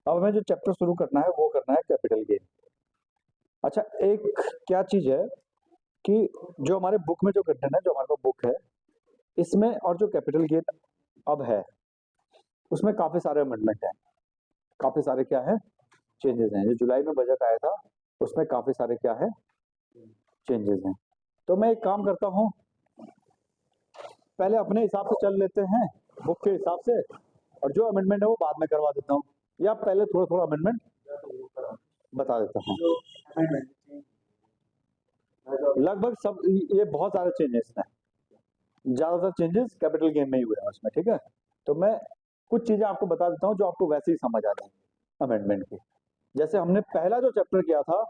अब हमें जो चैप्टर शुरू करना है वो करना है कैपिटल गेन। अच्छा, एक क्या चीज है कि जो हमारे बुक में जो कंटेंट है, जो हमारे पास बुक है, इसमें और जो कैपिटल गेन अब है उसमें काफी सारे अमेंडमेंट हैं, काफी सारे क्या है चेंजेस हैं। जो जुलाई में बजट आया था उसमें काफी सारे क्या है चेंजेस हैं। तो मैं एक काम करता हूँ, पहले अपने हिसाब से चल लेते हैं बुक के हिसाब से, और जो अमेंडमेंट है वो बाद में करवा देता हूँ, या पहले थोड़ा थोड़ा अमेंडमेंट बता देता हूँ। लगभग सब ये बहुत सारे चेंजेस हैं, ज्यादातर चेंजेस कैपिटल गेन में ही हुए हैं उसमें, ठीक है। तो मैं कुछ चीजें आपको बता देता हूँ जो आपको वैसे ही समझ आ जाए अमेंडमेंट की। जैसे हमने पहला जो चैप्टर किया था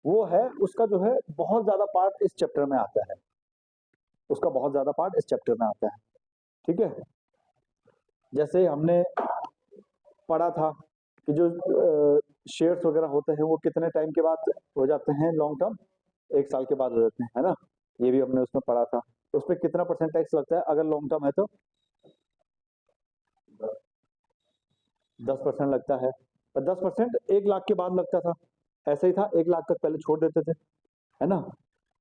वो है, उसका जो है बहुत ज्यादा पार्ट इस चैप्टर में आता है, उसका बहुत ज्यादा पार्ट इस चैप्टर में आता है, ठीक है। जैसे हमने पढ़ा था कि जो शेयर्स वगैरह होते हैं वो कितने टाइम के बाद हो जाते हैं लॉन्ग टर्म, 1 साल के बाद हो जाते हैं, है ना। ये भी हमने उसमें पढ़ा था। उस पर कितना % टैक्स लगता है अगर लॉन्ग टर्म है तो? 10% लगता है। और 10% 1 लाख के बाद लगता था, ऐसे ही था, 1 लाख तक पहले छोड़ देते थे, है ना।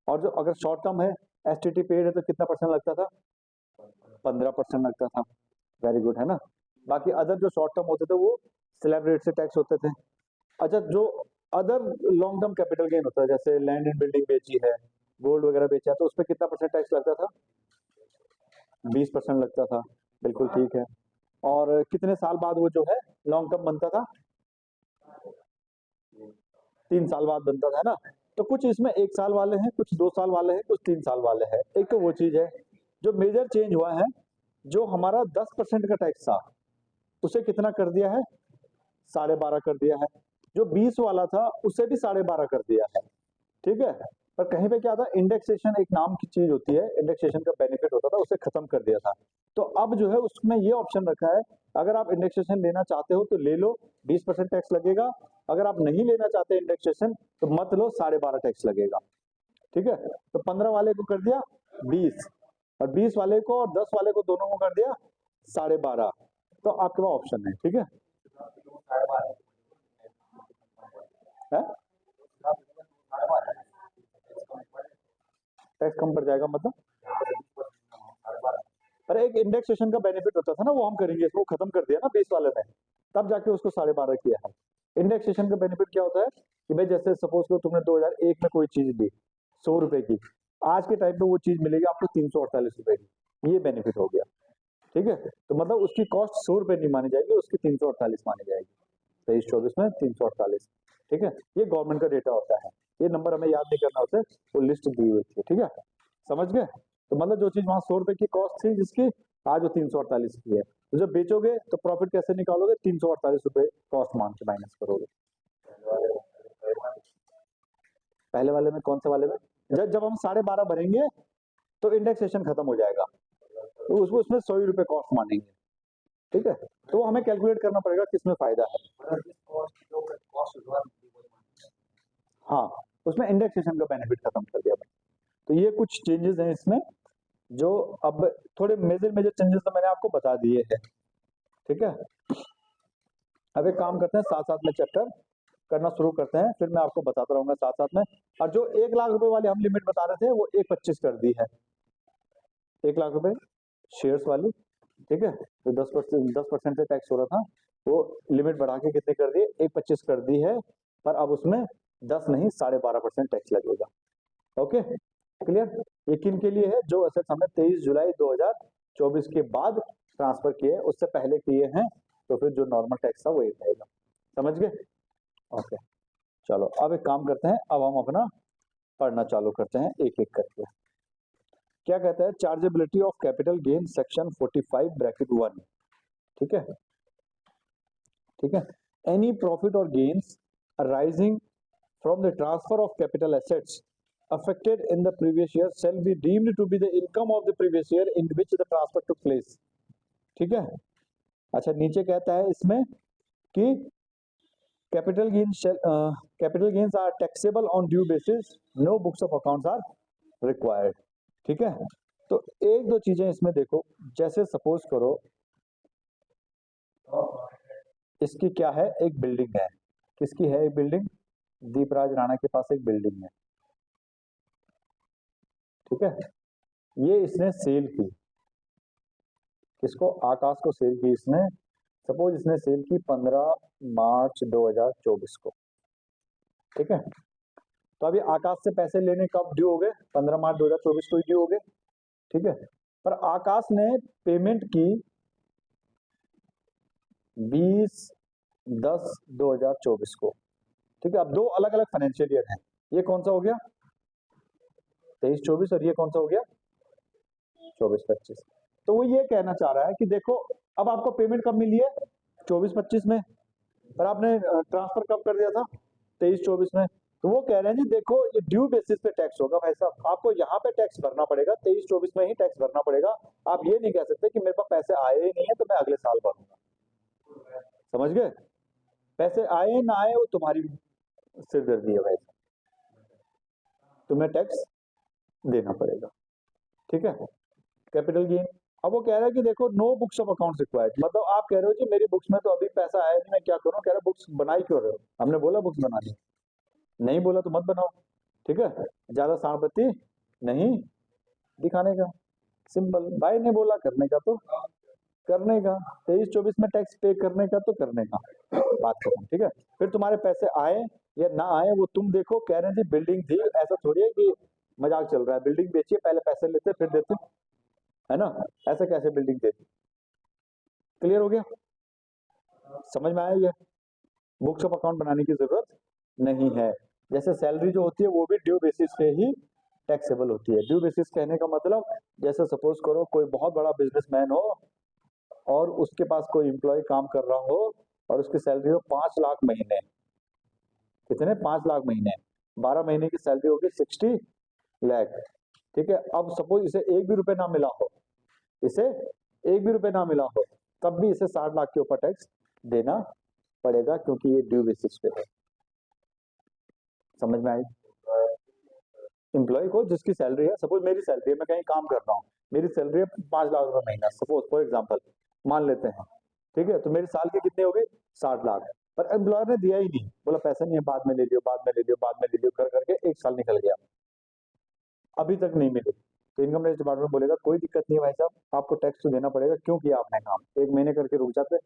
और जो अगर शॉर्ट टर्म है, एसटीटी पेड है, तो कितना % लगता था? 15% लगता था। वेरी गुड, है ना। बाकी अदर जो शॉर्ट टर्म होते थे वो स्लैब रेट से टैक्स होते थे। अच्छा, जो other long term capital gain होता है, जैसे लैंड एंड बिल्डिंग बेची है, गोल्ड वगैरह बेचा है, तो उस पर कितना % टैक्स लगता था? 20% लगता था, बिल्कुल ठीक है। और कितने साल बाद वो जो है लॉन्ग टर्म बनता था? 3 साल बाद बनता था, है ना। तो कुछ इसमें 1 साल वाले हैं, कुछ 2 साल वाले हैं, कुछ 3 साल वाले हैं। एक तो वो चीज है। जो मेजर चेंज हुआ है, जो हमारा 10% का टैक्स था उसे कितना कर दिया है? 12.5 कर दिया है। जो 20 वाला था उसे भी 12.5 कर दिया है, ठीक है। पर कहीं पे क्या था, इंडेक्सेशन एक नाम की चीज होती है, इंडेक्सेशन का बेनिफिट होता था, उसे खत्म कर दिया था। तो अब जो है उसमें ये ऑप्शन रखा है, अगर आप इंडेक्सेशन लेना चाहते हो तो ले लो, 20% टैक्स लगेगा। अगर आप नहीं लेना चाहते इंडेक्सेशन तो मत लो, 12.5 टैक्स लगेगा, ठीक है। तो 15 वाले को कर दिया 20, और 20 वाले को और 10 वाले को दोनों को कर दिया 12.5। तो आपके पास ऑप्शन है, ठीक है। टैक्स कम पड़ जाएगा मतलब? अरे एक इंडेक्सेशन का बेनिफिट होता था ना, वो हम करेंगे, इसको खत्म कर दिया ना 20 वाले में, तब जाके उसको 12.5 किया है। इंडेक्सेशन का बेनिफिट क्या होता है कि भाई जैसे सपोज करो तुमने 2001 में कोई चीज ली 100 रुपए की, आज के टाइम पे वो चीज मिलेगी आपको 348 रुपए की, ये बेनिफिट हो गया, ठीक है। तो मतलब उसकी कॉस्ट 100 रुपए नहीं मानी जाएगी, उसकी 348 मानी जाएगी, 23-24 में 348, ठीक है। ये गवर्नमेंट का डेटा होता है, ये नंबर हमें याद नहीं करना होता है, वो लिस्ट दी हुई थी, ठीक है, समझ गए। तो मतलब जो चीज वहां 100 रुपए की कॉस्ट थी जिसकी, आज वो 348 की है। तो जब बेचोगे तो प्रॉफिट कैसे निकालोगे? 348 रुपए कॉस्ट मान के माइनस करोगे। पहले वाले में? कौन से वाले में? जब जब हम 12.5 भरेंगे तो इंडेक्सेशन खत्म हो जाएगा, तो उसको उसमें 100 रुपए कॉस्ट मानेंगे, ठीक है। तो हमें कैलकुलेट करना पड़ेगा किसमें फायदा है। हाँ, उसमें इंडेक्सेशन का बेनिफिट खत्म कर दिया। तो ये कुछ चेंजेस हैं इसमें, जो अब थोड़े मेजर मेजर चेंजेस तो मैंने आपको बता दिए हैं, ठीक है। अब एक काम करते हैं, साथ साथ में चैप्टर करना शुरू करते हैं, फिर मैं आपको बताता रहूंगा साथ साथ में। और जो 1 लाख रुपए वाली हम लिमिट बता रहे थे वो 1.25 कर दी है, 1 लाख रुपए शेयर्स वाली, ठीक है। तो 10% से टैक्स हो रहा था, वो लिमिट बढ़ा के कितने कर दिए? 1.25 कर दी है। पर अब उसमें 10 नहीं 12.5% टैक्स लगेगा। Okay, clear. ये किन के लिए है? जो असेट्स हमने 23 जुलाई 2024 के बाद ट्रांसफर किए, उससे पहले किए हैं तो फिर जो नॉर्मल टैक्स था वही रहेगा, समझ गए। ओके, चलो अब एक काम करते हैं, अब हम अपना पढ़ना चालू करते हैं एक एक करके। क्या कहता है? Chargeability of capital gain section 45 bracket 1, ठीक है, ठीक है। एनी प्रॉफिट और gains arising from the transfer of capital assets affected in the previous year shall be deemed to be the income of the previous year in which the transfer took place, ठीक है। अच्छा, नीचे कहता है इसमें कि capital gains are taxable on due basis, no books of accounts are required, ठीक है। तो एक दो चीजें इसमें देखो, जैसे सपोज करो इसकी क्या है, एक बिल्डिंग है। किसकी है एक बिल्डिंग? दीपराज राणा के पास एक बिल्डिंग है, ठीक है। ये इसने सेल की, किसको? आकाश को सेल की इसने। सपोज इसने सेल की 15 मार्च 2024 को, ठीक है। तो अभी आकाश से पैसे लेने कब ड्यू हो गए? 15 मार्च 2024 को ही ड्यू हो गए, ठीक है। पर आकाश ने पेमेंट की 20/10/2024 को, ठीक है। अब दो अलग अलग फाइनेंशियल ईयर हैं। ये कौन सा हो गया? 23-24, और ये कौन सा हो गया? 24-25। तो वो ये कहना चाह रहा है कि देखो, अब आपको पेमेंट कब मिली है? 24-25 में, पर आपने ट्रांसफर कब कर दिया था? 23-24 में। तो वो कह रहे हैं जी देखो, ये ड्यू बेसिस पे टैक्स होगा भाई साहब, आपको यहाँ पे टैक्स भरना पड़ेगा, 23-24 में ही टैक्स भरना पड़ेगा। आप ये नहीं कह सकते कि मेरे पास पैसे आए ही नहीं है तो मैं अगले साल भरूंगा। समझ गए? पैसे आए ना आए वो तुम्हारी सिरदर्दी है भाई, तुम्हें टैक्स देना पड़ेगा, ठीक है। कैपिटल गेन, अब वो कह रहा है कि देखो no books of accounts required, मतलब आप कह रहे हो जी मेरी बुक्स में तो अभी पैसा आया नहीं, मैं क्या करूं? कह रहा बुक्स बनाई क्यों रहे हो? हमने बोला बुक्स बनानी, नहीं बोला तो मत बनाओ, ठीक है। ज्यादा सांपत्ति नहीं दिखाने का, सिंपल। भाई ने बोला करने का तो करने का, 23-24 में टैक्स पे करने का तो करने का, बात खत्म, ठीक है। फिर तुम्हारे पैसे आए या ना आए वो तुम देखो। कह रहे हैं जी बिल्डिंग थी, ऐसा थोड़ी है कि मजाक चल रहा है, बिल्डिंग बेचिए पहले पैसे लेते फिर देते, है ना। ऐसे कैसे बिल्डिंग देती? क्लियर हो गया? समझ में आया? ये बुक्स ऑफ अकाउंट बनाने की जरूरत नहीं है। जैसे सैलरी जो होती है वो भी ड्यू बेसिस पे ही टैक्सेबल होती है। ड्यू बेसिस कहने का मतलब, जैसे सपोज करो कोई बहुत बड़ा बिजनेसमैन हो और उसके पास कोई एम्प्लॉय काम कर रहा हो और उसकी सैलरी हो 5 लाख महीने, कितने? 5 लाख महीने, 12 महीने की सैलरी होगी 60 लाख, ठीक है। अब सपोज इसे एक भी रुपए ना मिला हो, इसे एक भी रुपए ना मिला हो, तब भी इसे 60 लाख के ऊपर टैक्स देना पड़ेगा, क्योंकि ये ड्यू बेसिस पे है। समझ में आई? एम्प्लॉय को जिसकी सैलरी है, सपोज मेरी सैलरी है, मैं कहीं काम कर रहा हूँ, मेरी सैलरी है 5 लाख रुपए महीना, सपोज फॉर एग्जाम्पल मान लेते हैं, ठीक है। तो मेरी साल की कितनी हो गई? 60 लाख। पर एम्प्लॉयर ने दिया ही नहीं, बोला पैसा नहीं है, बाद में ले लियो, बाद में ले लियो, बाद में ले लियो, कर करके एक साल निकल गया, अभी तक नहीं मिली। तो इनकम टैक्स डिपार्टमेंट बोलेगा कोई दिक्कत नहीं है भाई साहब, आपको टैक्स तो देना पड़ेगा, क्यों किया आपने काम, 1 महीने करके रुक जाते,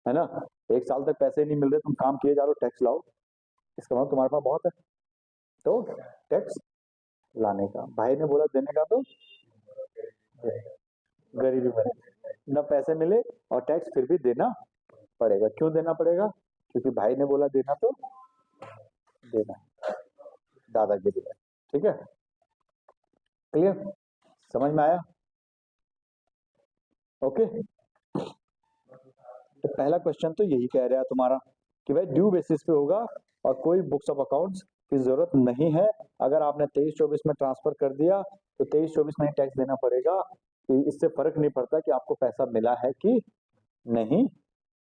है ना। 1 साल तक पैसे नहीं मिल रहे, तुम काम किए जा रहे हो, टैक्स लाओ, इसका मतलब तुम्हारे पास बहुत है, तो टैक्स लाने का। भाई ने बोला देने का, तो गरीबी में न पैसे मिले और टैक्स फिर भी देना पड़ेगा। क्यों देना पड़ेगा? क्योंकि भाई ने बोला देना तो देना, दादागिरी है, ठीक है। क्लियर? समझ में आया? ओके। तो पहला क्वेश्चन तो यही कह रहा है तुम्हारा कि भाई ड्यू बेसिस पे होगा और कोई बुक्स ऑफ अकाउंट्स की जरूरत नहीं है। अगर आपने 23-24 में ट्रांसफर कर दिया तो 23-24 में ही टैक्स देना पड़ेगा, कि इससे फर्क नहीं पड़ता कि आपको पैसा मिला है कि नहीं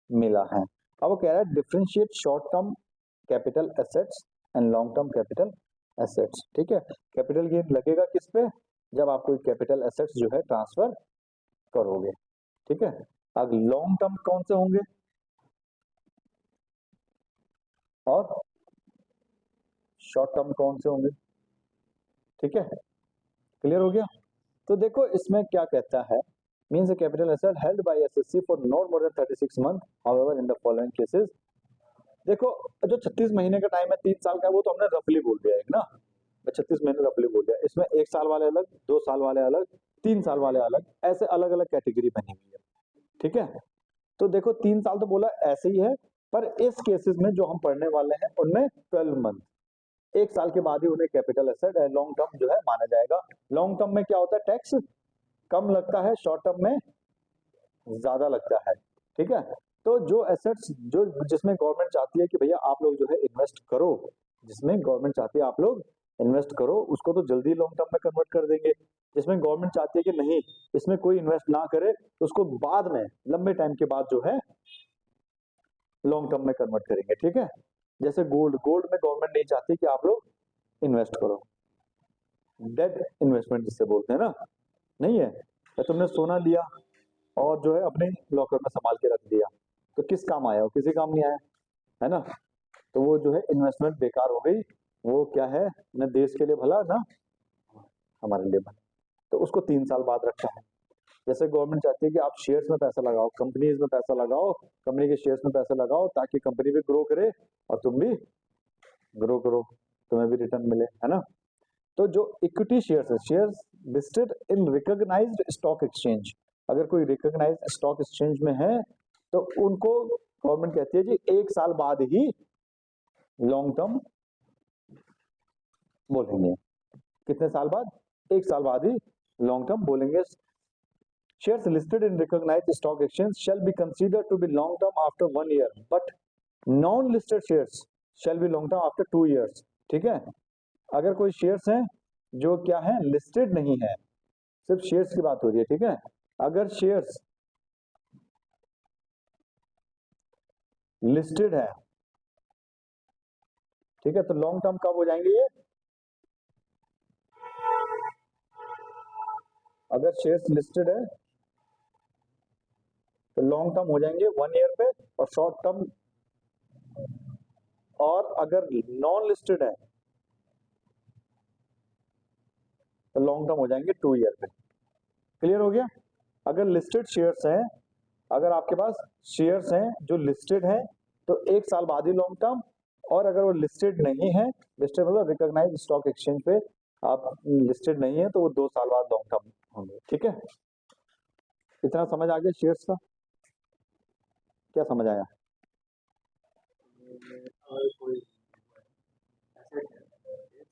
मिला है। अब वो कह रहा है differentiate short term capital assets and long term capital assets, ठीक है। कैपिटल गेन लगेगा किस पे? जब आप कोई कैपिटल एसेट्स जो है ट्रांसफर करोगे, ठीक है। अब लॉन्ग टर्म कौन से होंगे और शॉर्ट टर्म कौन से होंगे, ठीक है। क्लियर हो गया? तो देखो इसमें क्या कहता है, means capital asset held by SSC for not more than 36 month, however in the following cases. देखो जो 36 महीने का टाइम है, 3 साल का, वो तो हमने रफली बोल दिया है ना, 36 महीने रफली बोल दिया। इसमें 1 साल वाले अलग, 2 साल वाले अलग, 3 साल वाले अलग, ऐसे अलग अलग कैटेगरी बनी हुई है, ठीक है। तो देखो 3 साल तो बोला ऐसे ही है, पर इस केसेस में जो हम पढ़ने वाले हैं उनमें 12 मंथ, 1 साल के बाद ही उन्हें कैपिटल एसेट लॉन्ग टर्म जो है माना जाएगा। लॉन्ग टर्म में क्या होता है, टैक्स कम लगता है, शॉर्ट टर्म में ज्यादा लगता है, ठीक है। तो जो एसेट्स जो जिसमें गवर्नमेंट चाहती है कि भैया आप लोग जो है इन्वेस्ट करो, जिसमें गवर्नमेंट चाहती है आप लोग इन्वेस्ट करो, उसको तो जल्दी लॉन्ग टर्म में कन्वर्ट कर देंगे। जिसमें गवर्नमेंट चाहती है कि नहीं इसमें कोई इन्वेस्ट ना करे, तो उसको बाद में लंबे टाइम के बाद जो है लॉन्ग टर्म में कन्वर्ट करेंगे, ठीक है। जैसे गोल्ड, गोल्ड में गवर्नमेंट नहीं चाहती कि आप लोग इन्वेस्ट करो, डेड इन्वेस्टमेंट जिससे बोलते हैं ना, नहीं है। तो तुमने सोना लिया और जो है अपने लॉकर में संभाल के रख दिया, किस काम आया? वो किसी काम नहीं आया, है ना। तो वो जो है इन्वेस्टमेंट बेकार हो गई। वो क्या है, न देश के लिए भला ना हमारे लिए भला। तो उसको 3 साल बाद रखा है। जैसे गवर्नमेंट चाहती है कि आप शेयर्स में पैसा लगाओ, कंपनीज में पैसा लगाओ, कंपनी के शेयर्स में पैसा लगाओ, ताकि कंपनी भी ग्रो करे और तुम भी ग्रो करो, तुम्हें भी रिटर्न मिले, है ना। तो जो इक्विटी शेयर्स है, shares listed in recognised stock exchange, अगर कोई रिकॉग्नाइज्ड स्टॉक एक्सचेंज में है तो उनको गवर्नमेंट कहती है जी 1 साल बाद ही लॉन्ग टर्म बोलेंगे। कितने साल बाद? 1 साल बाद ही लॉन्ग टर्म बोलेंगे। Shares listed in recognized stock exchange shall be considered to be long term after 1 year, but non-listed shares shall be long term after 2 years। ठीक है, अगर कोई शेयर्स हैं जो क्या है, लिस्टेड नहीं है, सिर्फ शेयर्स की बात हो रही है, ठीक है। अगर शेयर्स लिस्टेड है, ठीक है, तो लॉन्ग टर्म कब हो जाएंगे ये? अगर शेयर्स लिस्टेड है तो लॉन्ग टर्म हो जाएंगे 1 ईयर पे, और शॉर्ट टर्म, और अगर नॉन लिस्टेड है तो लॉन्ग टर्म हो जाएंगे 2 ईयर पे। क्लियर हो गया? अगर लिस्टेड शेयर्स हैं, अगर आपके पास शेयर्स हैं जो लिस्टेड हैं तो 1 साल बाद ही लॉन्ग टर्म, और अगर वो लिस्टेड नहीं है, लिस्टेड मतलब रिकॉग्नाइज्ड स्टॉक एक्सचेंज पे आप लिस्टेड नहीं है, तो वो 2 साल बाद लॉन्ग टर्म होंगे। ठीक है, इतना समझ आ गया शेयर्स का? क्या समझ आया?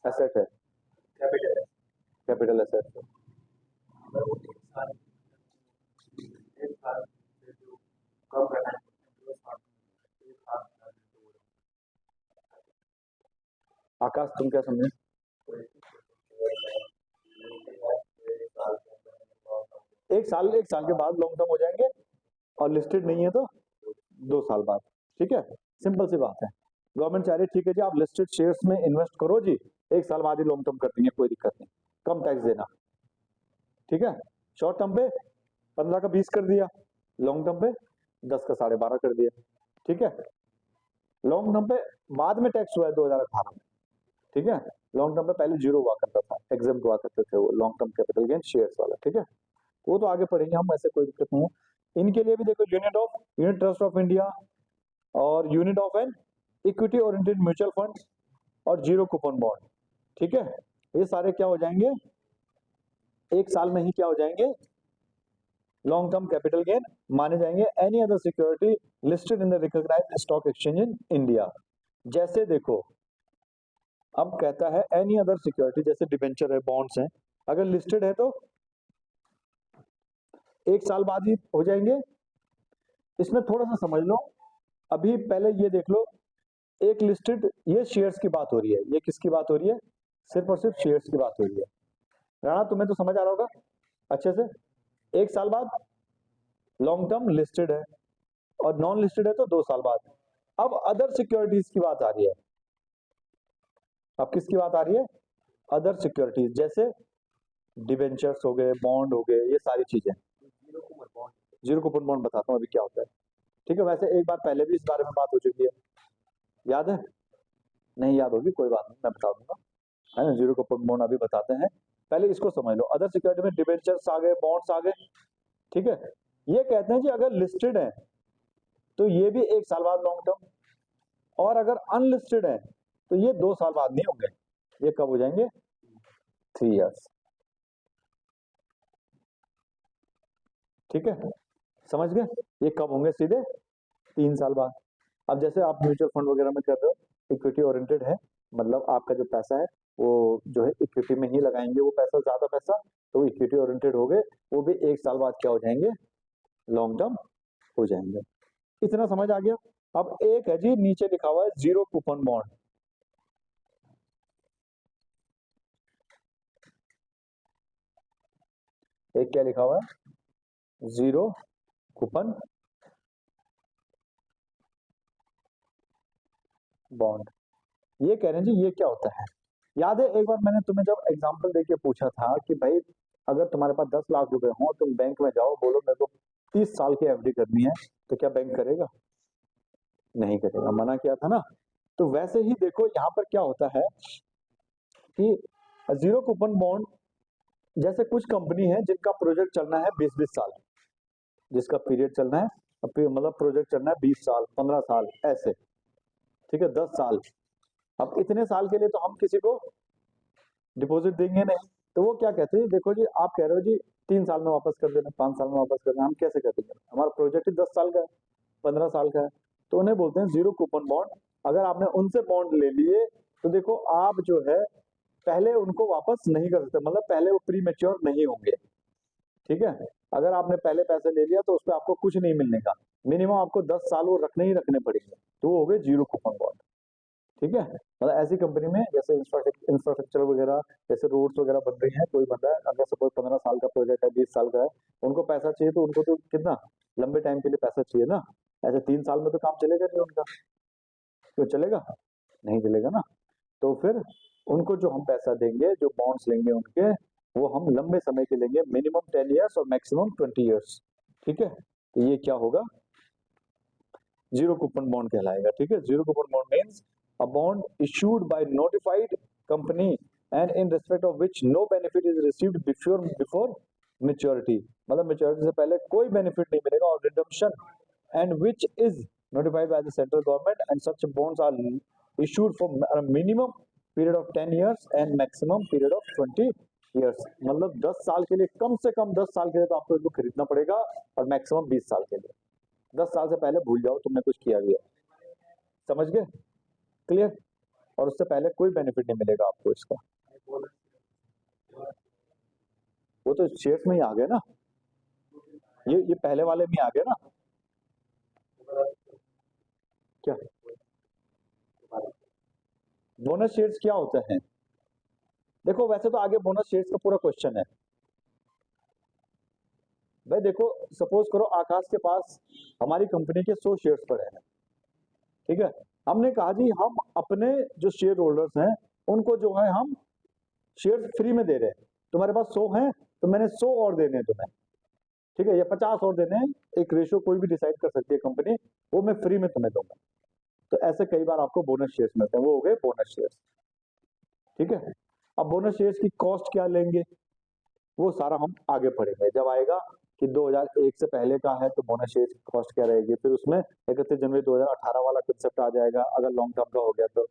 एसेट है, कैपिटल एसेट है। आकाश तुम क्या समझे? एक साल के बाद लॉन्ग टर्म हो जाएंगे, और लिस्टेड नहीं है तो 2 साल बाद। ठीक है, सिंपल सी बात है। गवर्नमेंट चाह रही है ठीक है जी, आप लिस्टेड शेयर्स में इन्वेस्ट करो जी, 1 साल बाद ही लॉन्ग टर्म कर देंगे, कोई दिक्कत नहीं, कम टैक्स देना। ठीक है, शॉर्ट टर्म पे 15 का 20 कर दिया, लॉन्ग टर्म पे 10 का 12.5 कर दिया। ठीक है, लॉन्ग टर्म पे बाद में टैक्स हुआ है 2018 में। ठीक है, लॉन्ग टर्म पे पहले 0 हुआ करता था, एग्जाम हुआ करते थे वो long term capital gain shares वाला। ठीक है, वो तो आगे पढ़ेंगे हम, ऐसे कोई दिक्कत नहीं है। इनके लिए भी देखो, यूनिट ट्रस्ट ऑफ इंडिया, और unit of an equity oriented mutual fund, और जीरो कूपन बॉन्ड। ठीक है, ये सारे क्या हो जाएंगे, 1 साल में ही क्या हो जाएंगे, लॉन्ग टर्म कैपिटल गेन माने जाएंगे। Any other security listed in the recognised stock exchange in India. जैसे देखो, अब कहता है एनी अदर सिक्योरिटी, जैसे डिबेंचर है, बॉन्ड्स हैं, अगर लिस्टेड है तो 1 साल बाद ही हो जाएंगे। इसमें थोड़ा सा समझ लो, अभी पहले ये देख लो, एक लिस्टेड, ये शेयर्स की बात हो रही है, ये किसकी बात हो रही है, सिर्फ और सिर्फ शेयर्स की बात हो रही है। राणा तुम्हें तो समझ आ रहा होगा अच्छे से। 1 साल बाद लॉन्ग टर्म लिस्टेड है, और नॉन लिस्टेड है तो 2 साल बाद। अब अदर सिक्योरिटीज की बात आ रही है। अब किसकी बात आ रही है? अदर सिक्योरिटीज, जैसे डिबेंचर्स हो गए, बॉन्ड हो गए, ये सारी चीजें। जीरो कूपन बॉन्ड बताता हूँ अभी क्या होता है। ठीक है, वैसे एक बार पहले भी इस बारे में बात हो चुकी है, याद है? नहीं याद होगी, कोई बात नहीं, मैं बता दूंगा, है ना। जीरो कूपन बॉन्ड अभी बताते हैं, पहले इसको समझ लो। अदर सिक्योरिटी में डिबेंचर्स आ गए, बॉन्ड्स आ गए। ठीक है, ये कहते हैं जी अगर लिस्टेड है तो ये भी 1 साल बाद लॉन्ग टर्म, और अगर अनलिस्टेड है तो ये 2 साल बाद नहीं होंगे, ये कब हो जाएंगे, 3 इयर्स। ठीक है, समझ गए? ये कब होंगे, सीधे 3 साल बाद। अब जैसे आप म्यूचुअल फंड वगैरह में कर रहे हो, इक्विटी ओरिएंटेड है, मतलब आपका जो पैसा है वो जो है इक्विटी में ही लगाएंगे, वो पैसा, ज्यादा पैसा, तो इक्विटी ओरिएंटेड हो गए, वो भी 1 साल बाद क्या हो जाएंगे, लॉन्ग टर्म हो जाएंगे। इतना समझ आ गया? अब एक है जी, नीचे लिखा हुआ है जीरो कूपन बॉन्ड। एक क्या लिखा हुआ है, जीरो कूपन बॉन्ड। ये कह रहे हैं जी ये क्या होता है। याद है एक बार मैंने तुम्हें जब एग्जांपल देके पूछा था कि भाई अगर तुम्हारे पास 10 लाख रुपए हो, तुम बैंक में जाओ, बोलो मेरे को 30 साल की एफडी करनी है, तो क्या बैंक करेगा? नहीं करेगा, मना किया था ना। तो वैसे ही देखो यहाँ पर क्या होता है कि जीरो कूपन बॉन्ड, जैसे कुछ कंपनी है जिनका प्रोजेक्ट चलना है 20-20 साल, जिसका पीरियड चलना है, मतलब प्रोजेक्ट चलना है 20 साल, 15 साल ऐसे, ठीक है, 10 साल। अब इतने साल के लिए तो हम किसी को डिपॉजिट देंगे नहीं। तो वो क्या कहते हैं, देखो जी आप कह रहे हो जी 3 साल में वापस कर देना, 5 साल में वापस कर देना, हम कैसे कर देंगे, हमारा प्रोजेक्ट ही 10 साल का है, 15 साल का है। तो उन्हें बोलते हैं जीरो कूपन बॉन्ड। अगर आपने उनसे बॉन्ड ले लिए तो देखो आप जो है पहले उनको वापस नहीं कर सकते, मतलब पहले वो प्री मेच्योर नहीं होंगे, ठीक है। अगर आपने पहले पैसे ले लिया तो उस पर आपको कुछ नहीं मिलने का, मिनिमम आपको 10 साल वो रखने ही रखने पड़ेंगे, तो वो हो गए जीरो कूपन बॉन्ड, ठीक है। मतलब ऐसी कंपनी में जैसे इंफ्रास्ट्रक्चर वगैरह, जैसे रोड्स वगैरह बन रही हैं, कोई बंदा अगर सपोज 15 साल का प्रोजेक्ट है, 20 साल का है, उनको पैसा चाहिए तो उनको तो कितना लंबे टाइम के लिए पैसा चाहिए ना। ऐसे 3 साल में तो काम चलेगा नहीं उनका, क्यों चलेगा, नहीं चलेगा ना। तो फिर उनको जो हम पैसा देंगे, जो बॉन्ड्स लेंगे उनके, वो हम लंबे समय के लेंगे, मिनिमम 10 ईयर्स और मैक्सिमम 20 ईयर्स, ठीक है। तो ये क्या होगा, जीरो कूपन बॉन्ड कहलाएगा, ठीक है। Zero coupon bond means a bond issued by notified company and in respect of which no benefit is received before maturity, मतलब maturity से पहले कोई benefit नहीं मिलेगा, और redemption and which is notified by the central government, and such bonds are issued for a minimum period of 10 years and maximum period of 20 years, मतलब 10 साल के लिए, कम से कम 10 साल के लिए तो आपको इसको खरीदना पड़ेगा, और मैक्सिमम 20 साल के लिए। 10 साल से पहले भूल जाओ तुमने कुछ किया भी है, समझ गए, क्लियर। और उससे पहले कोई बेनिफिट नहीं मिलेगा आपको इसका, वो तो शेयर्स में ही आ गया ना, ये पहले वाले में आ गया ना। क्या बोनस शेयर्स क्या होते हैं, देखो वैसे तो आगे बोनस शेयर्स का पूरा क्वेश्चन है भाई। देखो सपोज करो आकाश के पास हमारी कंपनी के 100 शेयर्स पड़े हैं, ठीक है। हमने कहा जी हम अपने जो शेयर होल्डर्स हैं उनको जो है हम शेयर फ्री में दे रहे हैं, तुम्हारे पास 100 हैं तो मैंने 100 और देने हैं तुम्हें, ठीक है, या 50 और देने हैं, एक रेशियो कोई भी डिसाइड कर सकती है कंपनी, वो मैं फ्री में तुम्हें दूंगा। तो ऐसे कई बार आपको बोनस शेयर्स मिलते हैं, वो हो गए बोनस शेयर्स, ठीक है। अब बोनस शेयर्स की कॉस्ट क्या लेंगे, वो सारा हम आगे पढ़ेंगे जब आएगा कि 2001 से पहले का है तो बोनस शेयर्स की कॉस्ट क्या रहेगी, फिर उसमें 31 जनवरी 2018 वाला कंसेप्ट आ जाएगा, अगर लॉन्ग टर्म का हो गया तो,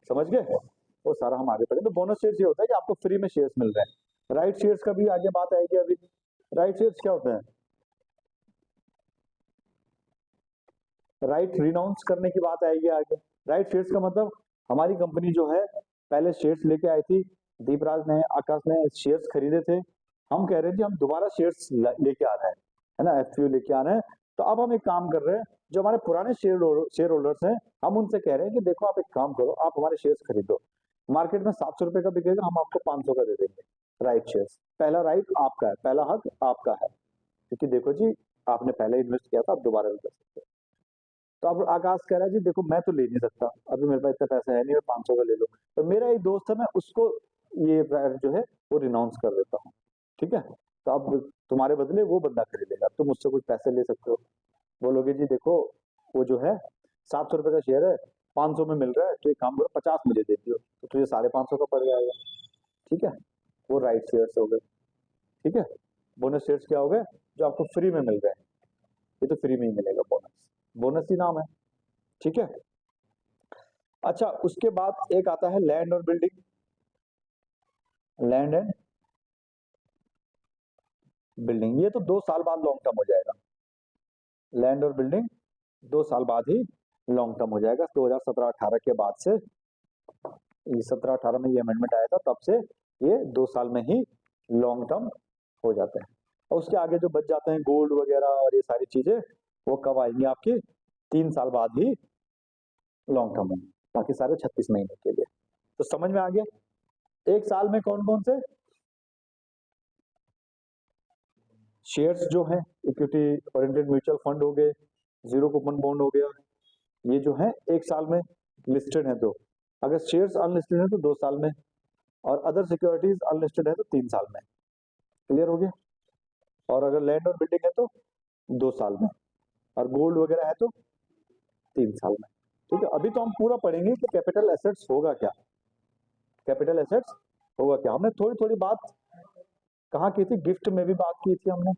समझ गए, वो सारा हम आगे पढ़ेंगे। तो बोनस शेयर्स ये होता है कि आपको फ्री में शेयर्स मिल रहे हैं। राइट शेयर्स का भी आगे बात आएगी अभी। राइट शेयर्स क्या होते हैं, राइट रिनाउंस करने की बात आएगी आगे। राइट शेयर्स का मतलब हमारी कंपनी जो है पहले शेयर्स लेके आई थी, दीपराज ने, आकाश ने शेयर्स खरीदे थे, हम कह रहे थे हम दोबारा शेयर्स लेके आ रहे हैं, है ना, एफपीओ लेके आ रहे हैं। तो अब हम एक काम कर रहे हैं, जो हमारे पुराने शेयर होल्डर्स हैं, हम उनसे कह रहे हैं कि देखो आप एक काम करो, आप हमारे शेयर्स खरीदो, मार्केट में 700 रुपए का बिकेगा, हम आपको 500 का दे देंगे राइट शेयर्स। पहला राइट आपका है, पहला हक आपका है, क्योंकि देखो जी आपने पहले इन्वेस्ट किया था, आप दोबारा भी कर सकते हो। तो अब आकाश कह रहा है जी देखो मैं तो ले नहीं सकता, अभी मेरे पास इतना पैसा है नहीं, मैं 500 का ले लो। तो मेरा एक दोस्त है, मैं उसको ये जो है वो रिनाउंस कर देता हूँ, ठीक है। तो अब तुम्हारे बदले वो बंदा खरीदेगा, तुम उससे कुछ पैसे ले सकते हो, बोलोगे जी देखो वो जो है 700 रुपए का शेयर है, 500 में मिल रहा है, तो एक काम करो 50 मुझे दे दियो, तो तुझे 550 का पड़ जाएगा, ठीक है। वो राइट शेयर्स हो गए, ठीक है। बोनस शेयर्स क्या हो गए, जो आपको फ्री में मिल रहे हैं, ये तो फ्री में ही मिलेगा बोनस, बोनस ही नाम है, ठीक है। अच्छा उसके बाद एक आता है लैंड और बिल्डिंग, लैंड एंड बिल्डिंग, ये तो 2 साल बाद लॉन्ग टर्म हो जाएगा, लैंड और बिल्डिंग 2 साल बाद ही लॉन्ग टर्म हो जाएगा, 2017-18 के बाद से, ये 17-18 में ये अमेंडमेंट आया था, तब से ये 2 साल में ही लॉन्ग टर्म हो जाते हैं। और उसके आगे जो बच जाते हैं गोल्ड वगैरह और ये सारी चीजें, वो कब आएंगी आपकी, 3 साल बाद ही लॉन्ग टर्म होंगे, बाकी सारे 36 महीने के लिए। तो समझ में आ गया, एक साल में कौन कौन से शेयर्स जो हैं, इक्विटी ओरिएंटेड म्यूचुअल फंड हो गए, जीरो कूपन बॉन्ड हो गया, ये जो है एक साल में लिस्टेड है, तो अगर शेयर्स अनलिस्टेड है तो 2 साल में, और अदर सिक्योरिटीज अनलिस्टेड है तो 3 साल में, क्लियर हो गया। और अगर लैंड और बिल्डिंग है तो 2 साल में, और गोल्ड वगैरह है तो 3 साल में। ठीक है, अभी तो हम पूरा पढ़ेंगे कि कैपिटल एसेट्स होगा क्या, कैपिटल एसेट्स होगा क्या। हमने थोड़ी थोड़ी बात कहाँ की थी, गिफ्ट में भी बात की थी हमने,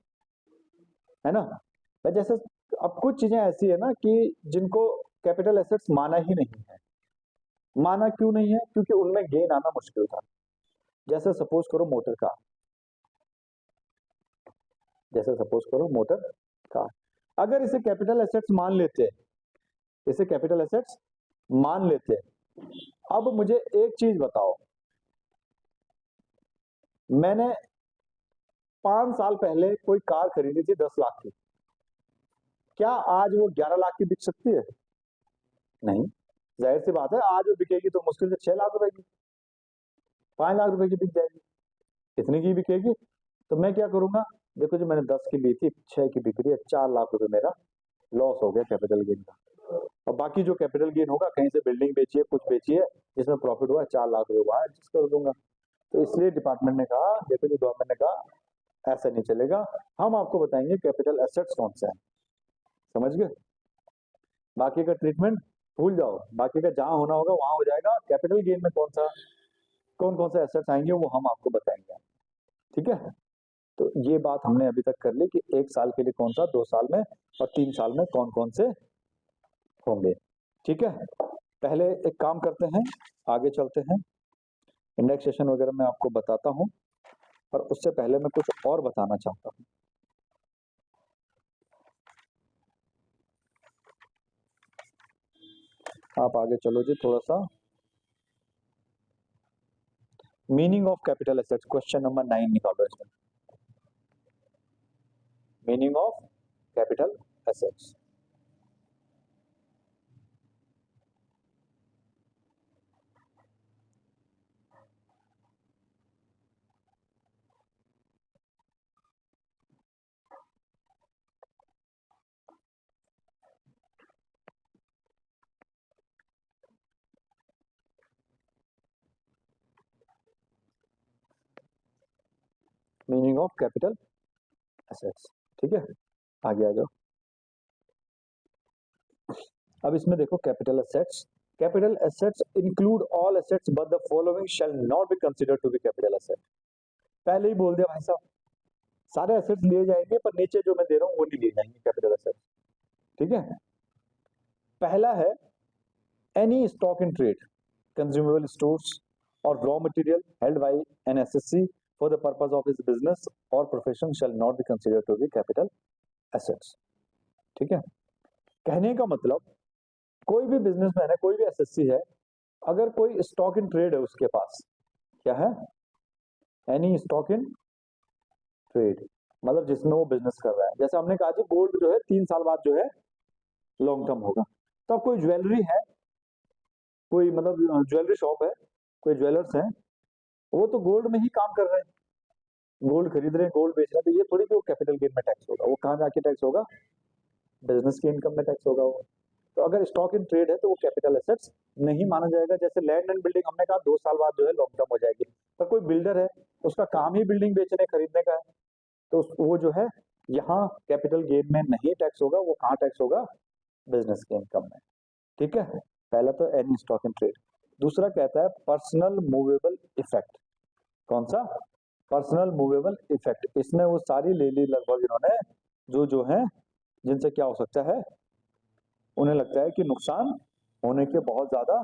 है ना। जैसे अब कुछ चीजें ऐसी है ना कि जिनको कैपिटल एसेट्स माना ही नहीं है। माना क्यों नहीं है? क्योंकि उनमें गेन आना मुश्किल था। जैसे सपोज करो मोटर कार, जैसे सपोज करो मोटर कार, अगर इसे कैपिटल एसेट्स मान लेते, इसे कैपिटल एसेट्स मान लेते, अब मुझे एक चीज बताओ, मैंने 5 साल पहले कोई कार खरीदी थी 10 लाख की, क्या आज वो 11 लाख की बिक सकती है? नहीं। जाहिर सी बात है, आज वो बिकेगी तो मुश्किल से 6 लाख रुपए की, 5 लाख रुपए की बिक जाएगी, इतनी की बिकेगी। तो मैं क्या करूंगा, देखो जो मैंने 10 की ली थी, 6 की बिक रही है, 4 लाख रुपए मेरा लॉस हो गया कैपिटल गेन का। और बाकी जो कैपिटल गेन होगा, कहीं से बिल्डिंग बेची है, कुछ बेची है, जिसमें प्रॉफिट हुआ 4 लाख रुपए, वहां एडजस्ट कर दूंगा। तो इसलिए डिपार्टमेंट ने कहा, देखो जो गवर्नमेंट ने कहा ऐसा नहीं चलेगा, हम आपको बताएंगे कैपिटल एसेट्स कौन सा है, समझ गए। बाकी का ट्रीटमेंट भूल जाओ, बाकी का जहां होना होगा वहां हो जाएगा। कैपिटल गेन में कौन कौन से एसेट्स आएंगे वो हम आपको बताएंगे, ठीक है। तो ये बात हमने अभी तक कर ली कि 1 साल के लिए कौन सा, 2 साल में और 3 साल में कौन कौन से होंगे, ठीक है। पहले एक काम करते हैं, आगे चलते हैं, इंडेक्सेशन वगैरह मैं आपको बताता हूँ, और उससे पहले मैं कुछ और बताना चाहता हूँ। आप आगे चलो जी थोड़ा सा। Meaning of capital assets, question number 9 निकालो इसमें। Meaning of capital assets, meaning of capital assets, ठीक है। आगे आ जाओ। अब इसमें देखो capital assets, capital assets include all assets but the following shall not be considered to be capital asset. पहले ही बोल दिया भाई साहब, सारे एसेट्स लिए जाएंगे पर नीचे जो मैं दे रहा हूं वो नहीं लिए जाएंगे कैपिटल एसेट्स, ठीक है। पहला है any stock in trade, consumable stores और raw material held by an assessee for the purpose of his business और profession shall not be considered to be capital assets, ठीक है। कहने का मतलब कोई भी बिजनेसमैन है, कोई भी एसएससी है, अगर कोई स्टॉक इन ट्रेड है उसके पास, क्या है, एनी स्टॉक इन ट्रेड, मतलब जिसमें वो बिजनेस कर रहा है। जैसे हमने कहा जी गोल्ड जो है 3 साल बाद जो है लॉन्ग टर्म होगा। तो अब कोई ज्वेलरी है, कोई मतलब ज्वेलरी शॉप है, कोई ज्वेलर्स हैं, वो तो गोल्ड में ही काम कर रहे हैं, गोल्ड खरीद रहे हैं, गोल्ड बेच रहे हैं, तो ये थोड़ी कि वो कैपिटल गेन में टैक्स होगा, वो कहाँ जाके टैक्स होगा, बिजनेस की इनकम में टैक्स होगा वो। तो अगर स्टॉक इन ट्रेड है तो वो कैपिटल एसेट्स नहीं माना जाएगा। जैसे लैंड एंड बिल्डिंग, हमने कहा 2 साल बाद जो है लॉन्ग टर्म हो जाएगी, पर कोई बिल्डर है, उसका काम ही बिल्डिंग बेचने खरीदने का है, तो वो जो है यहाँ कैपिटल गेन में नहीं टैक्स होगा, वो कहाँ टैक्स होगा, बिजनेस की इनकम में, ठीक है। पहला तो एनी स्टॉक इन ट्रेड। दूसरा कहता है पर्सनल मूवेबल इफेक्ट, कौन सा, पर्सनल मूवेबल इफेक्ट। इसमें वो सारी ले ली लगभग इन्होंने, जो जो है जिनसे क्या हो सकता है, उन्हें लगता है कि नुकसान होने के बहुत ज्यादा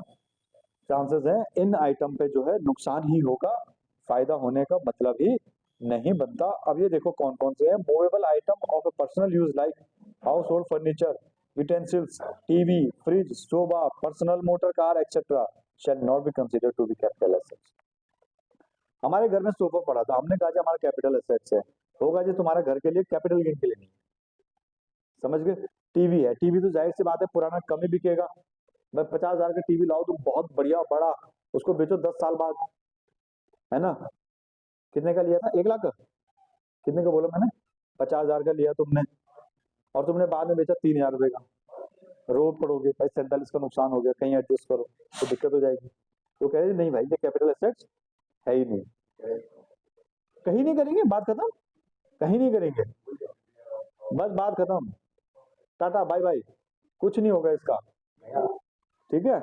चांसेस हैं, इन आइटम पे जो है नुकसान ही होगा, फायदा होने का मतलब ही नहीं बनता। अब ये देखो कौन कौन से हैं, movable item of a personal use like household furniture, utensils, TV, fridge, sofa, personal motor car etcetera shall not be considered to be capital assets. हमारे घर में सोफा पड़ा था, हमने कहा जी हमारा कैपिटल एसेट्स है, होगा जी तुम्हारा घर के लिए, कैपिटल गेन के लिए नहीं, समझ गए। टीवी है, टीवी तो जाहिर सी बात है पुराना कम ही बिकेगा, मैं 50,000 का टीवी लाओ तो बहुत बढ़िया बड़ा, उसको बेचो 10 साल बाद, है ना। कितने का लिया था, 1 लाख का, कितने का बोला मैंने, 50,000 का लिया तुमने, और तुमने बाद में बेचा 3,000 रुपए का, रो पड़ोगे भाई, 47 का नुकसान हो गया, कहीं एडजस्ट करो, तो दिक्कत हो जाएगी। तो कह रहे नहीं भाई ये कैपिटल एसेट्स है ही नहीं, कहीं नहीं करेंगे, बात खत्म, कहीं नहीं करेंगे, बस बात खत्म, टाटा बाय बाय, कुछ नहीं होगा इसका। ठीक है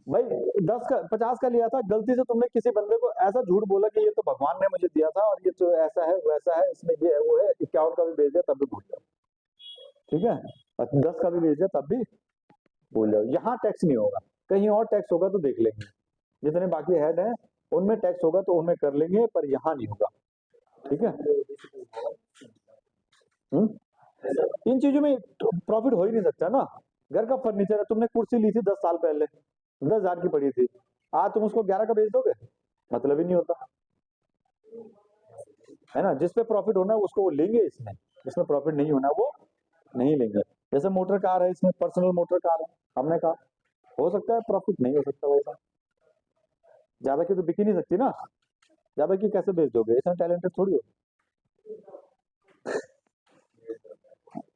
भाई, 10 का 50 का लिया था, गलती से तुमने किसी बंदे को ऐसा झूठ बोला कि ये तो भगवान ने मुझे दिया था और ये तो ऐसा है वैसा है, इसमें ये है वो है, 51 का भी भेज दिया तब भी भूल जाओ। ठीक है, और 10 का भी भेज दिया तब भी भूल जाओ। यहाँ टैक्स नहीं होगा, कहीं और टैक्स होगा तो देख लेंगे, जितने बाकी हेड हैं उनमें टैक्स होगा तो उनमें कर लेंगे, पर यहाँ नहीं होगा। ठीक है, इन चीजों में प्रॉफिट हो ही नहीं सकता ना। घर का फर्नीचर है, तुमने कुर्सी ली थी 10 साल पहले, 10,000 की पड़ी थी, आज तुम उसको 11 का बेच दोगे, मतलब ही नहीं होता है ना। जिसपे प्रॉफिट होना है उसको वो लेंगे, इसमें जिसमें प्रॉफिट नहीं होना वो नहीं लेंगे। जैसे मोटर कार है, इसमें पर्सनल मोटर कार है, हमने कहा हो सकता है प्रॉफिट, नहीं हो सकता वैसा, ज्यादा की तो बिक ही नहीं सकती ना, ज्यादा की कैसे बेच दोगे, इतना टैलेंटेड थोड़ी हो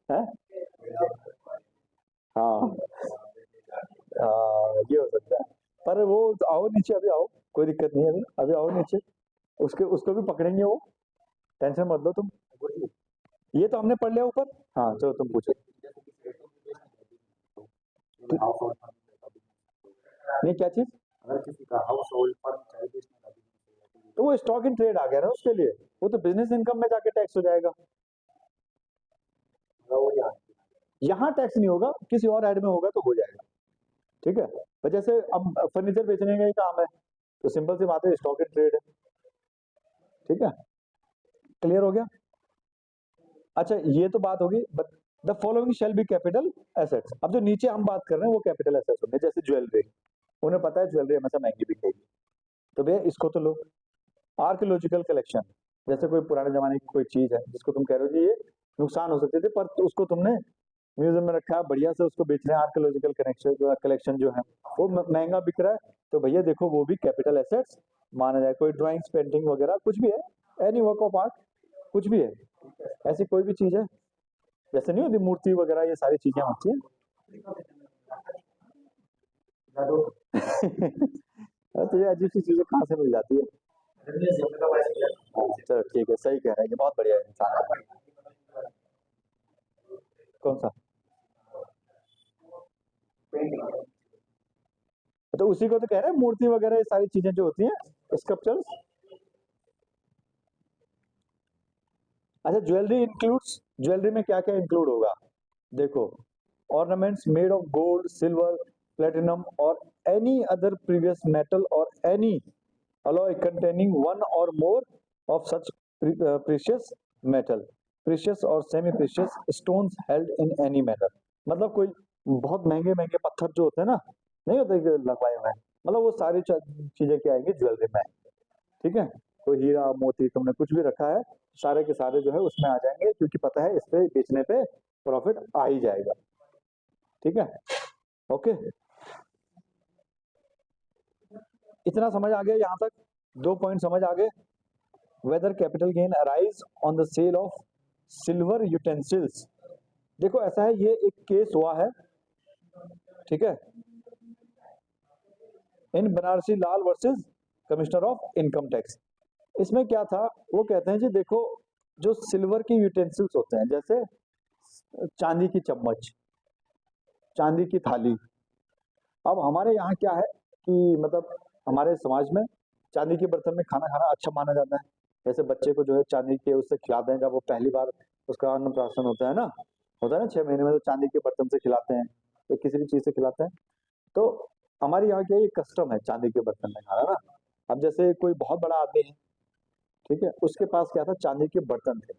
है। हाँ ये हो सकता है, पर वो आओ नीचे, अभी आओ, कोई दिक्कत नहीं है, अभी अभी आओ नीचे, उसके उसको भी पकड़ेंगे वो, टेंशन मत लो तुम। ये तो हमने पढ़ लिया ऊपर। हाँ चलो तुम पूछो। नहीं क्या चीज, अगर किसी का हाउस होल्ड फर्म चाहे बेचने का बिजनेस, तो वो स्टॉक इन ट्रेड आ गया ना उसके लिए, वो तो बिजनेस इनकम में जाके टैक्स हो जाएगा। यहाँ टैक्स नहीं होगा, किसी और ऐड में होगा तो हो जाएगा। ठीक है, पर जैसे अब फर्नीचर बेचने का ही काम है, तो सिंपल सी बात है, स्टॉक इन ट्रेड है। ठीक है, क्लियर हो गया। अच्छा ये तो बात होगी, but the following shall be capital assets. अब जो नीचे हम बात कर रहे हैं वो कैपिटल एसेट्स होंगे, जैसे ज्वेलरी, उन्हें पता है ज्वेलरी हमेशा महंगी बिकेगी, तो भैया इसको तो लो। आर्कियोलॉजिकल कलेक्शन, जैसे कोई पुराने जमाने की कोई चीज है जिसको तुम कह रहे हो कि ये नुकसान हो सकते थे, पर उसको तुमने म्यूजियम में रखा है, बढ़िया से उसको बेच रहे हैं, आर्कियोलॉजिकल कलेक्शन जो है वो महंगा बिक रहा है, तो भैया देखो वो भी कैपिटल एसेट्स माना जाए। कोई ड्राइंग्स, पेंटिंग वगैरह कुछ भी है, एनी वर्क ऑफ आर्ट, कुछ भी है, ऐसी कोई भी चीज है, जैसे नहीं होती मूर्ति वगैरह, ये सारी चीजें होती हैं। तो ये अजीब सी चीजें कहाँ से मिल जाती है। हाँ, चलो ठीक है, सही कह रहे हैं, ये बहुत बढ़िया इंसान है। कौन सा, तो उसी को तो कह रहे हैं, मूर्ति वगैरह ये सारी चीजें जो होती हैं स्कल्पचर्स। अच्छा ज्वेलरी इंक्लूड्स, ज्वेलरी में क्या क्या इंक्लूड होगा, देखो, ornaments made of gold, silver, platinum और एनी अदर प्रीवियस मेटल और any alloy containing one or more of such precious metal, precious और semi precious stones held in any manner। मतलब कोई बहुत महंगे महंगे पत्थर जो होते हैं ना, नहीं होते लगवाए हुए, मतलब वो सारी चीजें क्या आएंगी ज्वेलरी में। ठीक है, कोई हीरा मोती तुमने कुछ भी रखा है, सारे के सारे जो है उसमें आ जाएंगे, क्योंकि पता है इस पे बेचने पे प्रॉफिट आ ही जाएगा। ठीक है, ओके, इतना समझ आ गया यहाँ तक, 2 पॉइंट समझ आ गए। Whether capital gain arise on the sale of silver utensils, देखो ऐसा है, ये एक केस हुआ है, ठीक है, in Banarasi Lal versus commissioner of income tax. इसमें क्या था, वो कहते हैं जी देखो, जो सिल्वर की यूटेंसिल्स होते हैं, जैसे चांदी की चम्मच, चांदी की थाली, अब हमारे यहाँ क्या है कि मतलब हमारे समाज में चांदी के बर्तन में खाना खाना अच्छा माना जाता है। जैसे बच्चे को जो है चांदी के उससे खिलाते हैं, जब वो पहली बार उसका अन्नप्राशन होता है ना, 6 महीने में, तो चांदी के बर्तन से खिलाते हैं या किसी भी चीज से खिलाते हैं। तो हमारे यहाँ क्या ये कस्टम है चांदी के बर्तन में खाना ना। अब जैसे कोई बहुत बड़ा आदमी है, ठीक है, उसके पास क्या था, चांदी के बर्तन थे,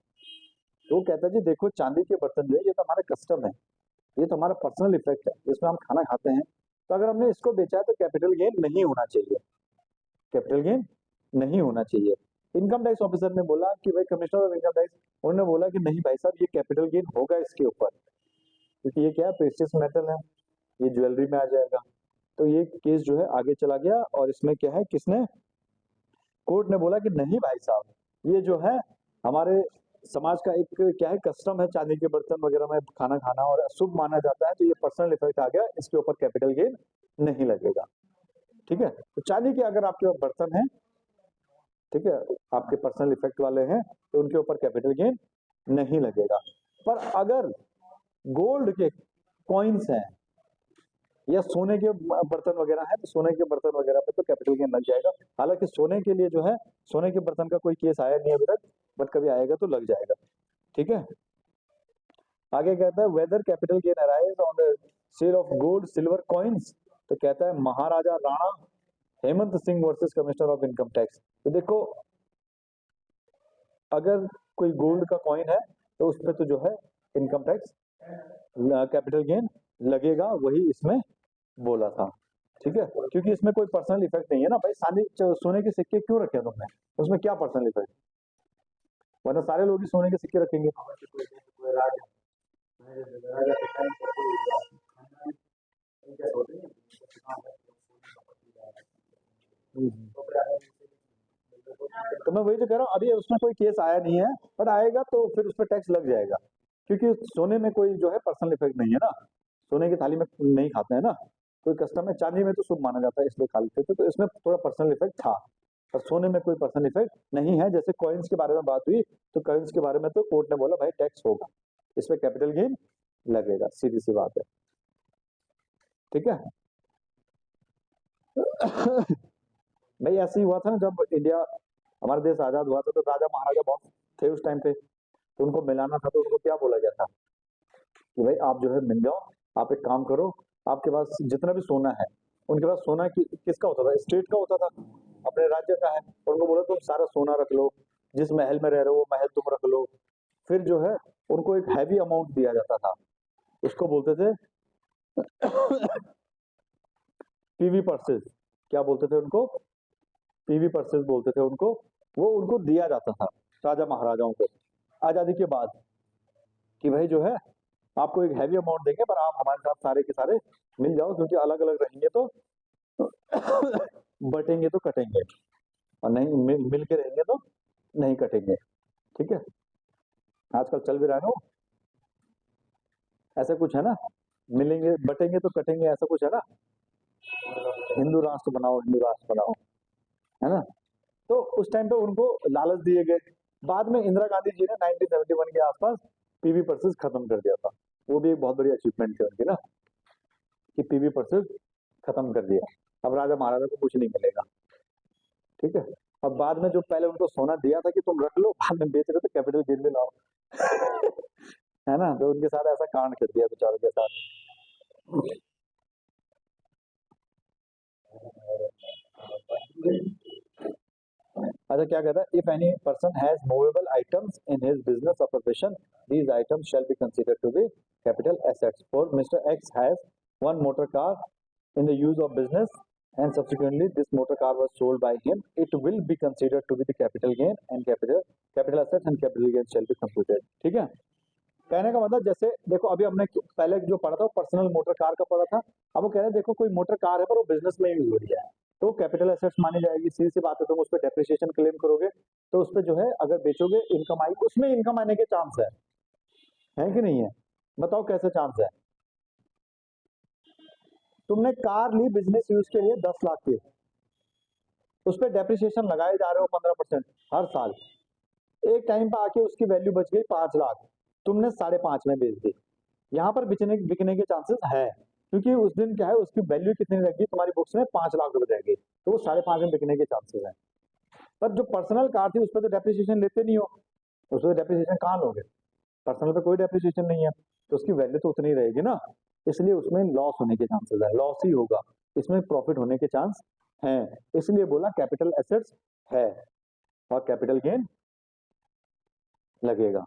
तो वो कहता है जी देखो चांदी के बर्तन जो है ये तो हमारा कस्टम है, ये तो हमारा पर्सनल इफेक्ट है, इसमें हम खाना खाते हैं, तो अगर हमने इसको बेचा है तो कैपिटल गेन नहीं होना चाहिए, कैपिटल गेन नहीं होना चाहिए। इनकम टैक्स ऑफिसर ने बोला कि भाई, कमिश्नर ऑफ इनकम टैक्स, उन्होंने बोला कि नहीं भाई साहब, ये कैपिटल गेन होगा इसके ऊपर, क्योंकि ये क्या है, प्रेशियस मेटल है, ये ज्वेलरी में आ जाएगा। तो ये केस जो है आगे चला गया, और इसमें क्या है, किसने, कोर्ट ने बोला कि नहीं भाई साहब, ये जो है हमारे समाज का एक क्या है, कस्टम है, चांदी के बर्तन वगैरह में खाना खाना और शुभ माना जाता है, तो ये पर्सनल इफेक्ट आ गया, इसके ऊपर कैपिटल गेन नहीं लगेगा। ठीक है, तो चांदी के अगर आपके पास बर्तन है, ठीक है, आपके पर्सनल इफेक्ट वाले हैं, तो उनके ऊपर कैपिटल गेन नहीं लगेगा। पर अगर गोल्ड के कॉइन्स हैं, या सोने के बर्तन वगैरह है, तो सोने के बर्तन वगैरह पे तो कैपिटल गेन लग जाएगा। हालांकि सोने के लिए जो है, सोने के बर्तन का कोई केस आया नहीं अभी तक, बट कभी आएगा तो लग जाएगा। ठीक है, आगे कहता है whether capital gain arise on the sale of gold silver coins, तो कहता है Maharaja Rana Hemant Singh versus commissioner of income tax. तो देखो, अगर कोई गोल्ड का कॉइन है तो उस पर तो जो है इनकम टैक्स कैपिटल गेन लगेगा, वही इसमें बोला था। ठीक है, क्योंकि इसमें कोई पर्सनल इफेक्ट नहीं है ना भाई, सोने के सिक्के क्यों रखे तुमने, उसमें क्या पर्सनल इफेक्ट, वरना सारे लोग ही सोने के सिक्के रखेंगे। कोई राजा राजा के टाइम पर कोई खानदान क्या होते हैं तो मैं वही तो कह रहा हूँ, अभी उसमें कोई केस आया नहीं है, बट आएगा तो फिर उस पर टैक्स लग जाएगा, क्योंकि सोने में कोई जो है पर्सनल इफेक्ट नहीं है ना, सोने की थाली में नहीं खाते हैं ना, कोई कस्टम है, चांदी में तो शुभ माना जाता है इसलिए खा लेते थे, तो इसमें थोड़ा पर्सनल इफेक्ट था, पर सोने में कोई पर्सनल इफेक्ट नहीं है। जैसे कॉइन्स के बारे में बात हुई, तो कॉइन्स के बारे में तो कोर्ट ने बोला भाई टैक्स होगा, इसमें कैपिटल गेन लगेगा, सीधी सी बात है। ठीक है भाई ऐसे ही हुआ था ना, जब इंडिया हमारा देश आजाद हुआ था, तो राजा महाराजा बहुत थे उस टाइम पे, तो उनको मिलाना था, तो उनको क्या बोला गया था कि भाई आप जो है मिल जाओ, आप एक काम करो, आपके पास जितना भी सोना है, उनके पास सोना किसका होता था, स्टेट का होता था, अपने राज्य का है, और उनको बोला तुम सारा सोना रख लो, जिस महल में रह रहे हो वो महल तुम रख लो। फिर जो है उनको एक हैवी अमाउंट दिया जाता था, उसको बोलते थे पीवी पर्सेस, क्या बोलते थे उनको, पीवी पर्सेस बोलते थे उनको, वो उनको दिया जाता था राजा महाराजाओं को आजादी के बाद, कि भाई जो है आपको एक हैवी अमाउंट देंगे, पर आप हमारे साथ सारे के सारे मिल जाओ, क्योंकि अलग अलग रहेंगे तो बटेंगे तो कटेंगे, और नहीं मिल के रहेंगे तो नहीं कटेंगे। ठीक है, आजकल चल भी रहा है ना, ऐसा कुछ है ना, मिलेंगे बटेंगे तो कटेंगे, ऐसा कुछ है ना, हिंदू राष्ट्र बनाओ, हिंदू राष्ट्र बनाओ, है ना। तो उस टाइम पे उनको लालच दिए गए, बाद में इंदिरा गांधी जी ने 1971 के आसपास पीवी पर्सेस खत्म कर दिया था, वो भी एक बहुत बड़ी अचीवमेंट थी उनकी ना, कि पीवी पर्सेस खत्म कर दिया, अब राजा महाराजा को कुछ नहीं मिलेगा। ठीक है, अब बाद में जो पहले उनको सोना दिया था कि तुम रख लो, बाद में बेच रहे तो कैपिटल गेन भी लाओ है ना, तो उनके साथ ऐसा कांड कर दिया बेचारों के साथ। अच्छा क्या कहता है, if any person has movable items in his business और profession, these items shall be considered to be capital assets. For mister X has one motor car in the use of business and subsequently this motor car was sold by him, it will be considered to be the capital gain and capital assets and capital gain shall be computed। ठीक है, कहने का मतलब जैसे देखो, अभी हमने पहले जो पढ़ा था वो पर्सनल मोटर कार का पढ़ा था, अब वो कह रहे हैं देखो कोई मोटर कार है पर वो बिजनेस में यूज हो रही है, तो कैपिटल एसेट्स मानी जाएगी, सीधी सी बात है, तुम उस पर डेप्रिसिएशन क्लेम करोगे, तो उस पर जो है अगर बेचोगे इनकम आई, उसमें इनकम आने के चांस है कि नहीं है, बताओ कैसे चांस है। तुमने कार ली बिजनेस यूज के लिए 10 लाख की, उस पर डेप्रिसिएशन लगाए जा रहे हो 15% हर साल, एक टाइम पर आके उसकी वैल्यू बच गई 5 लाख, तुमने 5.5 में बेच दी, यहाँ पर बिकने के चांसेस है, क्योंकि उस दिन क्या है उसकी वैल्यू कितनी रहेगी तुम्हारी बुक्स में, 5 लाख रुपए रहेगी, तो वो 5.5 में बिकने के चांसेस है। पर जो पर्सनल कार थी उस पर तो डेप्रिसिएशन लेते नहीं हो, उस पर डेप्रिसिएशन कहाँ लोगे, पर्सनल पे कोई डेप्रिसिएशन नहीं है, तो उसकी वैल्यू तो उतनी रहेगी ना, इसलिए उसमें लॉस होने के चांसेस है, लॉस ही होगा, इसमें प्रॉफिट होने के चांस हैं, इसलिए बोला कैपिटल एसेट्स है और कैपिटल गेन लगेगा,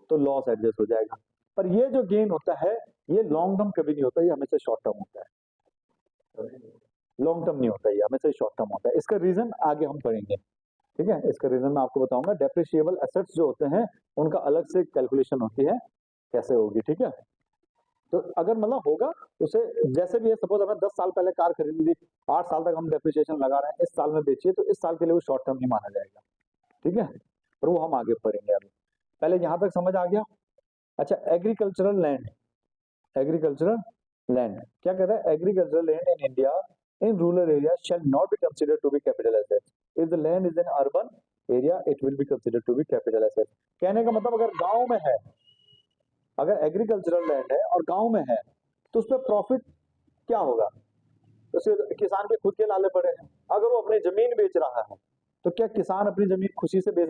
तो लॉस एडजस्ट हो जाएगा। पर ये जो गेन होता है ये लॉन्ग टर्म कभी नहीं होता, ये हमेशा शॉर्ट टर्म होता है, लॉन्ग टर्म नहीं होता, ये हमेशा शॉर्ट टर्म होता है। इसका रीजन आगे हम पढ़ेंगे, ठीक है, इसका रीजन मैं आपको बताऊंगा। डेप्रिशिएबल एसेट्स जो होते हैं उनका अलग से कैलकुलेशन होती है, कैसे होगी, ठीक है। तो अगर मतलब होगा उसे जैसे भी है, सपोज हमें 10 साल पहले कार खरीदी थी, 8 साल तक हम डेप्रिसिएशन लगा रहे हैं, इस साल में बेचिए तो इस साल के लिए वो शॉर्ट टर्म नहीं माना जाएगा, ठीक है, और वो हम आगे पढ़ेंगे। अभी पहले यहाँ तक समझ आ गया। अच्छा, एग्रीकल्चरल लैंड, एग्रीकल्चरल लैंड क्या कहता है, agricultural land in India in rural area shall not be considered to be capital asset, if the land is in urban area it will be considered to be capital asset. कहने का मतलब अगर गांव में है, अगर एग्रीकल्चरल लैंड है और गांव में है, तो उसमें प्रॉफिट क्या होगा? उसे किसान के खुद के लाले पड़े हैं। अगर वो अपनी जमीन बेच रहा है तो क्या किसान अपनी जमीन खुशी से बेच